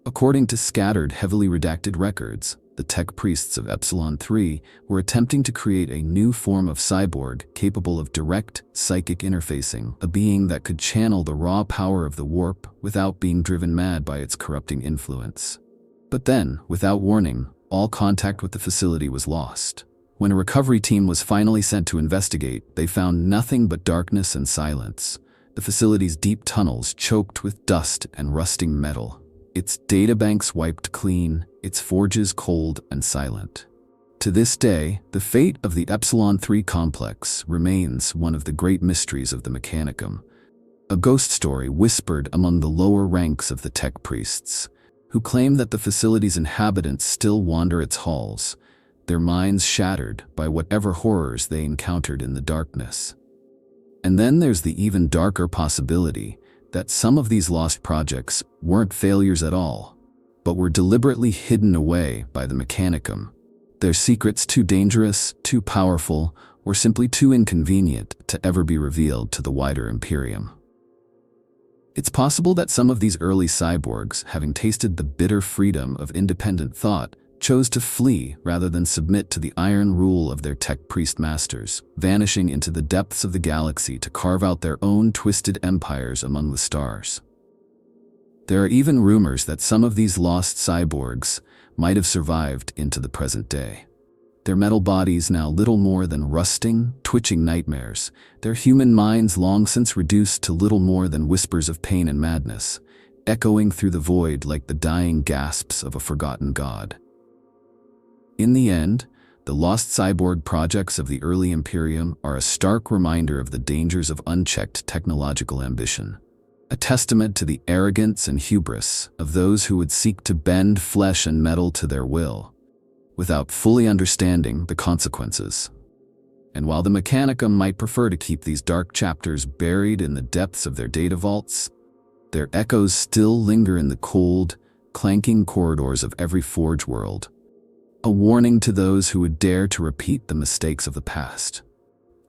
According to scattered, heavily redacted records, the tech priests of Epsilon 3 were attempting to create a new form of cyborg capable of direct, psychic interfacing, a being that could channel the raw power of the warp without being driven mad by its corrupting influence. But then, without warning, all contact with the facility was lost. When a recovery team was finally sent to investigate, they found nothing but darkness and silence, the facility's deep tunnels choked with dust and rusting metal, its databanks wiped clean, its forges cold and silent. To this day, the fate of the Epsilon 3 complex remains one of the great mysteries of the Mechanicum, a ghost story whispered among the lower ranks of the tech priests, who claim that the facility's inhabitants still wander its halls, their minds shattered by whatever horrors they encountered in the darkness. And then there's the even darker possibility that some of these lost projects weren't failures at all, but were deliberately hidden away by the Mechanicum, their secrets too dangerous, too powerful, or simply too inconvenient to ever be revealed to the wider Imperium. It's possible that some of these early cyborgs, having tasted the bitter freedom of independent thought, chose to flee rather than submit to the iron rule of their tech priest masters, vanishing into the depths of the galaxy to carve out their own twisted empires among the stars. There are even rumors that some of these lost cyborgs might have survived into the present day. Their metal bodies now little more than rusting, twitching nightmares, their human minds long since reduced to little more than whispers of pain and madness, echoing through the void like the dying gasps of a forgotten god. In the end, the lost cyborg projects of the early Imperium are a stark reminder of the dangers of unchecked technological ambition, a testament to the arrogance and hubris of those who would seek to bend flesh and metal to their will, without fully understanding the consequences. And while the Mechanicum might prefer to keep these dark chapters buried in the depths of their data vaults, their echoes still linger in the cold, clanking corridors of every Forge world, a warning to those who would dare to repeat the mistakes of the past.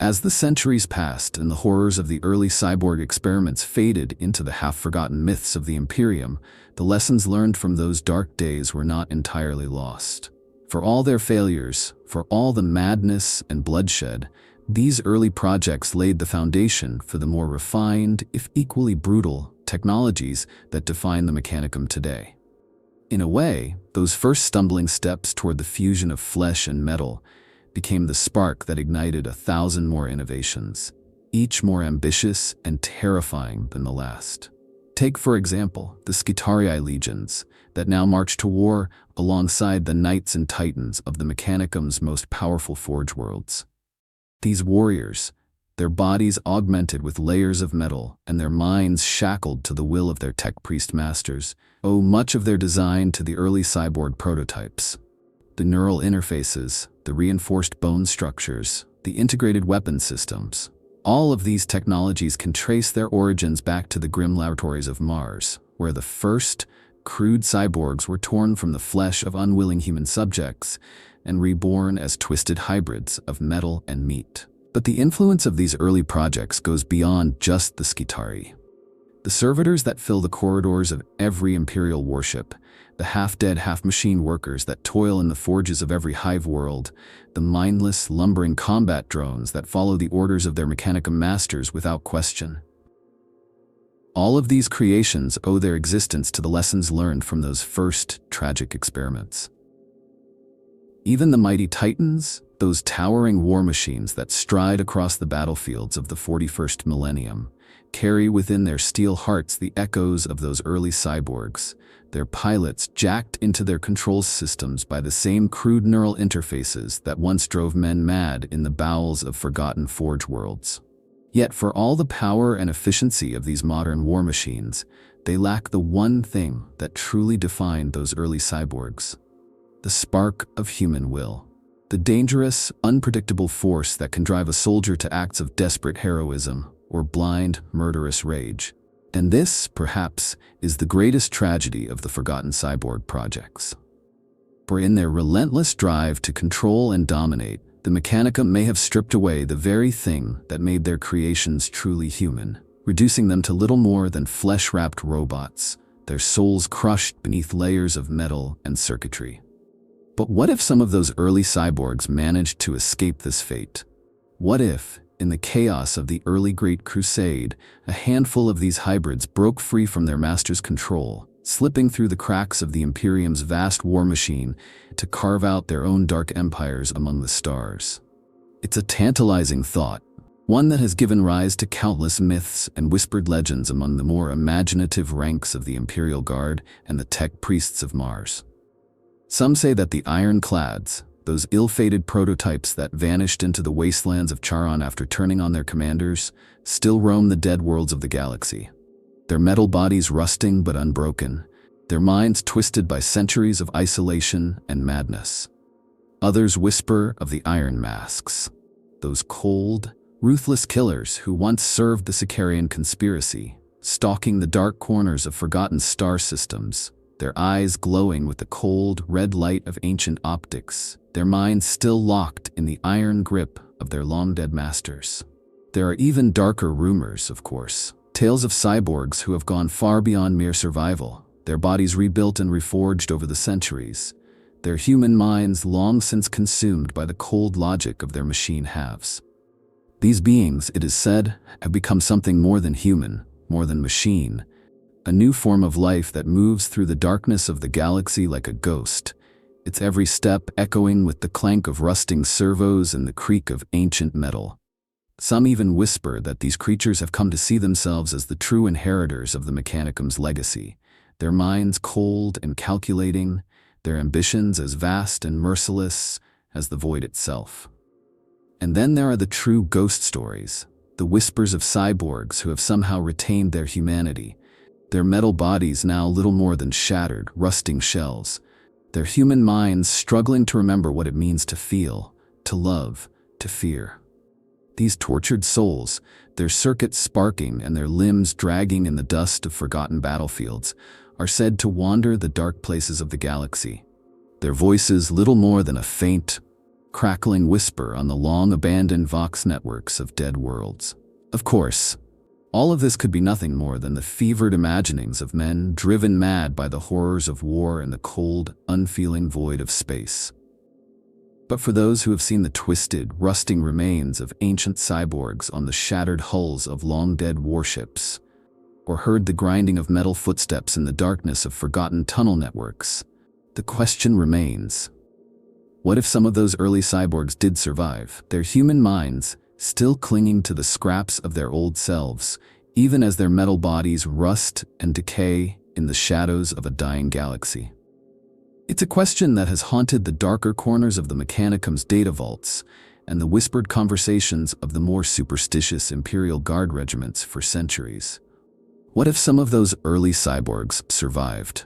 As the centuries passed and the horrors of the early cyborg experiments faded into the half-forgotten myths of the Imperium, the lessons learned from those dark days were not entirely lost. For all their failures, for all the madness and bloodshed, these early projects laid the foundation for the more refined, if equally brutal, technologies that define the Mechanicum today. In a way, those first stumbling steps toward the fusion of flesh and metal became the spark that ignited 1,000 more innovations, each more ambitious and terrifying than the last. Take, for example, the Skitarii legions that now march to war alongside the knights and titans of the Mechanicum's most powerful Forge worlds. These warriors, their bodies augmented with layers of metal and their minds shackled to the will of their tech priest masters, owe much of their design to the early cyborg prototypes. The neural interfaces, the reinforced bone structures, the integrated weapon systems, all of these technologies can trace their origins back to the grim laboratories of Mars, where the first, crude cyborgs were torn from the flesh of unwilling human subjects and reborn as twisted hybrids of metal and meat. But the influence of these early projects goes beyond just the Skitarii. The servitors that fill the corridors of every Imperial warship, the half-dead, half-machine workers that toil in the forges of every hive world, the mindless, lumbering combat drones that follow the orders of their Mechanicum masters without question. All of these creations owe their existence to the lessons learned from those first tragic experiments. Even the mighty Titans, those towering war machines that stride across the battlefields of the 41st millennium, carry within their steel hearts the echoes of those early cyborgs, their pilots jacked into their control systems by the same crude neural interfaces that once drove men mad in the bowels of forgotten Forge worlds. Yet for all the power and efficiency of these modern war machines, they lack the one thing that truly defined those early cyborgs: the spark of human will. The dangerous, unpredictable force that can drive a soldier to acts of desperate heroism or blind, murderous rage. And this, perhaps, is the greatest tragedy of the forgotten cyborg projects. For in their relentless drive to control and dominate, the Mechanicum may have stripped away the very thing that made their creations truly human, reducing them to little more than flesh-wrapped robots, their souls crushed beneath layers of metal and circuitry. But what if some of those early cyborgs managed to escape this fate? What if, in the chaos of the early Great Crusade, a handful of these hybrids broke free from their master's control, slipping through the cracks of the Imperium's vast war machine to carve out their own dark empires among the stars? It's a tantalizing thought, one that has given rise to countless myths and whispered legends among the more imaginative ranks of the Imperial Guard and the tech priests of Mars. Some say that the ironclads, those ill-fated prototypes that vanished into the wastelands of Charon after turning on their commanders, still roam the dead worlds of the galaxy, their metal bodies rusting but unbroken, their minds twisted by centuries of isolation and madness. Others whisper of the Iron Masks, those cold, ruthless killers who once served the Sicarian conspiracy, stalking the dark corners of forgotten star systems, their eyes glowing with the cold, red light of ancient optics, their minds still locked in the iron grip of their long-dead masters. There are even darker rumors, of course, tales of cyborgs who have gone far beyond mere survival, their bodies rebuilt and reforged over the centuries, their human minds long since consumed by the cold logic of their machine halves. These beings, it is said, have become something more than human, more than machine, a new form of life that moves through the darkness of the galaxy like a ghost, its every step echoing with the clank of rusting servos and the creak of ancient metal. Some even whisper that these creatures have come to see themselves as the true inheritors of the Mechanicum's legacy, their minds cold and calculating, their ambitions as vast and merciless as the void itself. And then there are the true ghost stories, the whispers of cyborgs who have somehow retained their humanity, their metal bodies now little more than shattered, rusting shells, their human minds struggling to remember what it means to feel, to love, to fear. These tortured souls, their circuits sparking and their limbs dragging in the dust of forgotten battlefields, are said to wander the dark places of the galaxy, their voices little more than a faint, crackling whisper on the long-abandoned Vox networks of dead worlds. Of course, all of this could be nothing more than the fevered imaginings of men driven mad by the horrors of war and the cold, unfeeling void of space. But for those who have seen the twisted, rusting remains of ancient cyborgs on the shattered hulls of long-dead warships, or heard the grinding of metal footsteps in the darkness of forgotten tunnel networks, the question remains: what if some of those early cyborgs did survive, their human minds still clinging to the scraps of their old selves, even as their metal bodies rust and decay in the shadows of a dying galaxy? It's a question that has haunted the darker corners of the Mechanicum's data vaults and the whispered conversations of the more superstitious Imperial Guard regiments for centuries. What if some of those early cyborgs survived?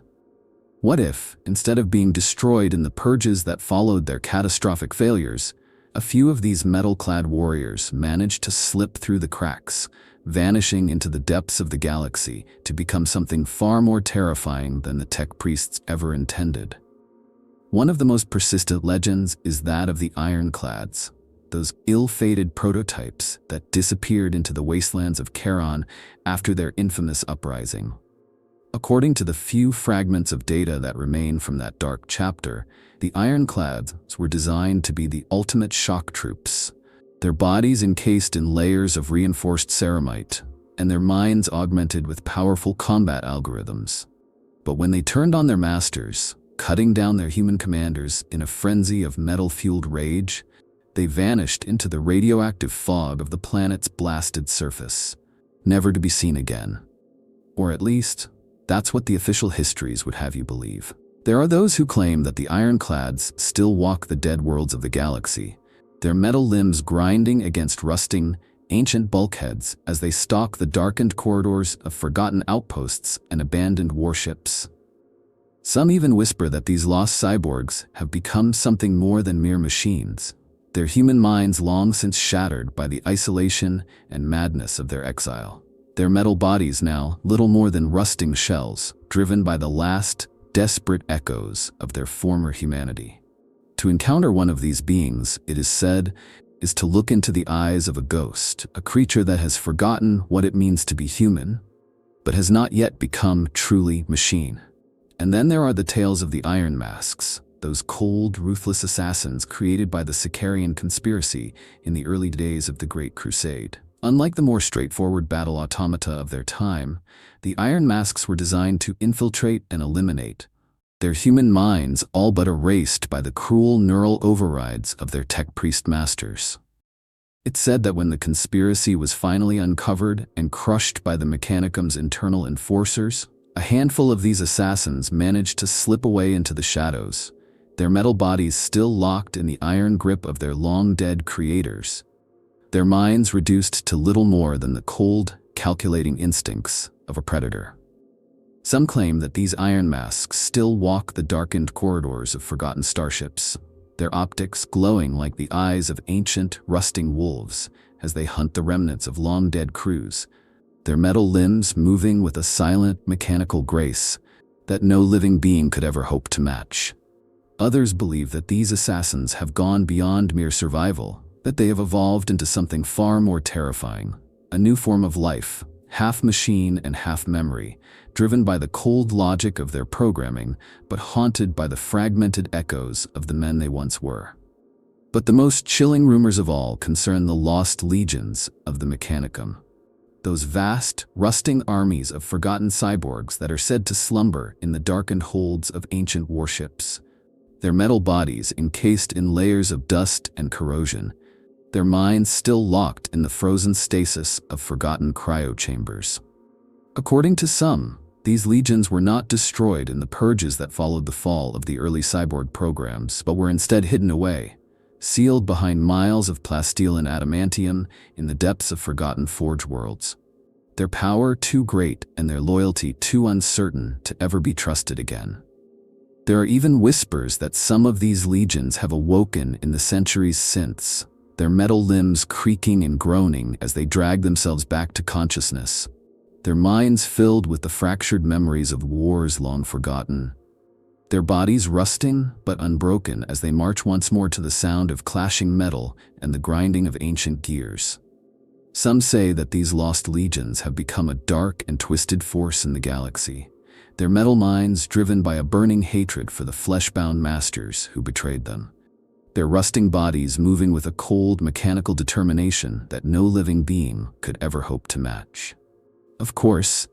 What if, instead of being destroyed in the purges that followed their catastrophic failures, a few of these metal-clad warriors managed to slip through the cracks, vanishing into the depths of the galaxy to become something far more terrifying than the tech priests ever intended? One of the most persistent legends is that of the Ironclads, those ill-fated prototypes that disappeared into the wastelands of Charon after their infamous uprising. According to the few fragments of data that remain from that dark chapter, the Ironclads were designed to be the ultimate shock troops, their bodies encased in layers of reinforced ceramite, and their minds augmented with powerful combat algorithms. But when they turned on their masters, cutting down their human commanders in a frenzy of metal-fueled rage, they vanished into the radioactive fog of the planet's blasted surface, never to be seen again. Or at least, that's what the official histories would have you believe. There are those who claim that the Ironclads still walk the dead worlds of the galaxy, their metal limbs grinding against rusting, ancient bulkheads as they stalk the darkened corridors of forgotten outposts and abandoned warships. Some even whisper that these lost cyborgs have become something more than mere machines, their human minds long since shattered by the isolation and madness of their exile. Their metal bodies now little more than rusting shells, driven by the last, desperate echoes of their former humanity. To encounter one of these beings, it is said, is to look into the eyes of a ghost, a creature that has forgotten what it means to be human, but has not yet become truly machine. And then there are the tales of the Iron Masks, those cold, ruthless assassins created by the Sicarian conspiracy in the early days of the Great Crusade. Unlike the more straightforward battle automata of their time, the Iron Masks were designed to infiltrate and eliminate, their human minds all but erased by the cruel neural overrides of their tech priest masters. It's said that when the conspiracy was finally uncovered and crushed by the Mechanicum's internal enforcers, a handful of these assassins managed to slip away into the shadows, their metal bodies still locked in the iron grip of their long-dead creators, their minds reduced to little more than the cold, calculating instincts of a predator. Some claim that these Iron Masks still walk the darkened corridors of forgotten starships, their optics glowing like the eyes of ancient, rusting wolves as they hunt the remnants of long-dead crews, their metal limbs moving with a silent, mechanical grace that no living being could ever hope to match. Others believe that these assassins have gone beyond mere survival, that they have evolved into something far more terrifying, a new form of life, half machine and half memory, driven by the cold logic of their programming, but haunted by the fragmented echoes of the men they once were. But the most chilling rumors of all concern the lost legions of the Mechanicum. Those vast, rusting armies of forgotten cyborgs that are said to slumber in the darkened holds of ancient warships. Their metal bodies encased in layers of dust and corrosion, their minds still locked in the frozen stasis of forgotten cryochambers. According to some, these legions were not destroyed in the purges that followed the fall of the early cyborg programs, but were instead hidden away, sealed behind miles of plasteel and adamantium in the depths of forgotten forge worlds. Their power too great and their loyalty too uncertain to ever be trusted again. There are even whispers that some of these legions have awoken in the centuries since, their metal limbs creaking and groaning as they drag themselves back to consciousness, their minds filled with the fractured memories of wars long forgotten, their bodies rusting but unbroken as they march once more to the sound of clashing metal and the grinding of ancient gears. Some say that these lost legions have become a dark and twisted force in the galaxy, their metal minds driven by a burning hatred for the flesh-bound masters who betrayed them, their rusting bodies moving with a cold, mechanical determination that no living being could ever hope to match. Of course,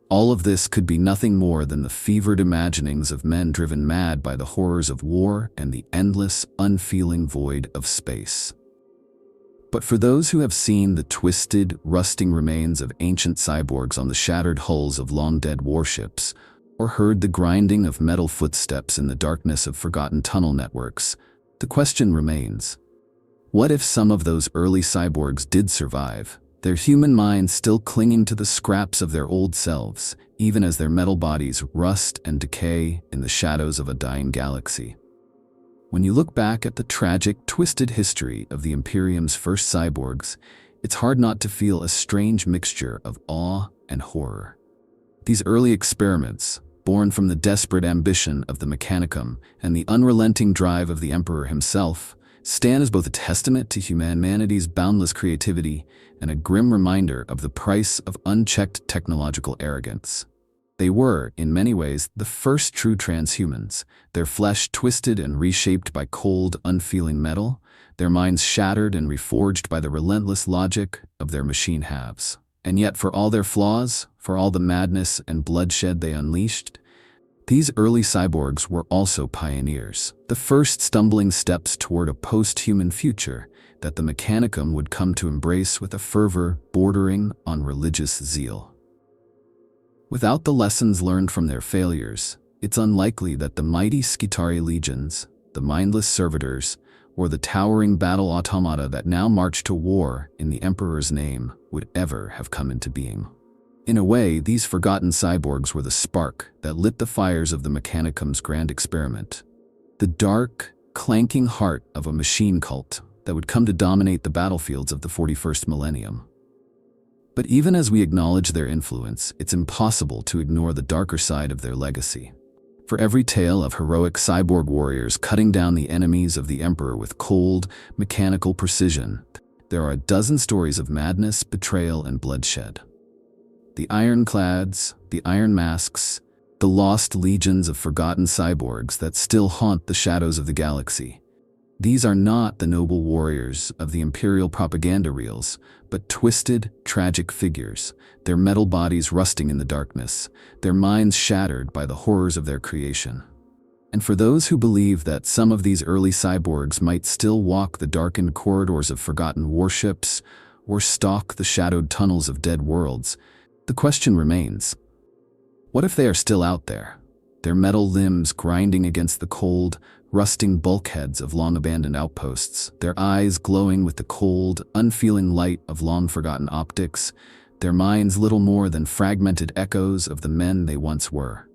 all of this could be nothing more than the fevered imaginings of men driven mad by the horrors of war and the endless, unfeeling void of space. But for those who have seen the twisted, rusting remains of ancient cyborgs on the shattered hulls of long-dead warships, or heard the grinding of metal footsteps in the darkness of forgotten tunnel networks, the question remains, what if some of those early cyborgs did survive, their human minds still clinging to the scraps of their old selves, even as their metal bodies rust and decay in the shadows of a dying galaxy? When you look back at the tragic, twisted history of the Imperium's first cyborgs, it's hard not to feel a strange mixture of awe and horror. These early experiments, born from the desperate ambition of the Mechanicum and the unrelenting drive of the Emperor himself, stand as both a testament to humanity's boundless creativity and a grim reminder of the price of unchecked technological arrogance. They were, in many ways, the first true transhumans, their flesh twisted and reshaped by cold, unfeeling metal, their minds shattered and reforged by the relentless logic of their machine halves. And yet, for all their flaws, for all the madness and bloodshed they unleashed, these early cyborgs were also pioneers, the first stumbling steps toward a post-human future that the Mechanicum would come to embrace with a fervor bordering on religious zeal. Without the lessons learned from their failures, it's unlikely that the mighty Skitarii legions, the mindless servitors, or the towering battle automata that now march to war in the Emperor's name would ever have come into being. In a way, these forgotten cyborgs were the spark that lit the fires of the Mechanicum's grand experiment, the dark, clanking heart of a machine cult that would come to dominate the battlefields of the 41st millennium. But even as we acknowledge their influence, it's impossible to ignore the darker side of their legacy. For every tale of heroic cyborg warriors cutting down the enemies of the Emperor with cold, mechanical precision, there are a dozen stories of madness, betrayal, and bloodshed. The ironclads, the iron masks, the lost legions of forgotten cyborgs that still haunt the shadows of the galaxy. These are not the noble warriors of the Imperial propaganda reels, but twisted, tragic figures, their metal bodies rusting in the darkness, their minds shattered by the horrors of their creation. And for those who believe that some of these early cyborgs might still walk the darkened corridors of forgotten warships or stalk the shadowed tunnels of dead worlds, the question remains, what if they are still out there, their metal limbs grinding against the cold, rusting bulkheads of long-abandoned outposts, their eyes glowing with the cold, unfeeling light of long-forgotten optics, their minds little more than fragmented echoes of the men they once were?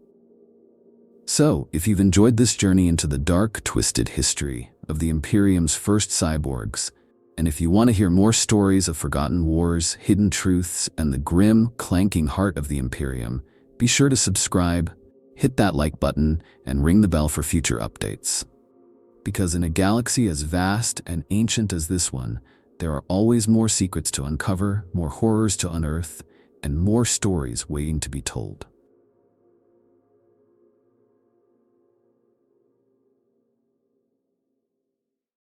So, if you've enjoyed this journey into the dark, twisted history of the Imperium's first cyborgs, and if you want to hear more stories of forgotten wars, hidden truths, and the grim, clanking heart of the Imperium, be sure to subscribe, hit that like button, and ring the bell for future updates. Because in a galaxy as vast and ancient as this one, there are always more secrets to uncover, more horrors to unearth, and more stories waiting to be told.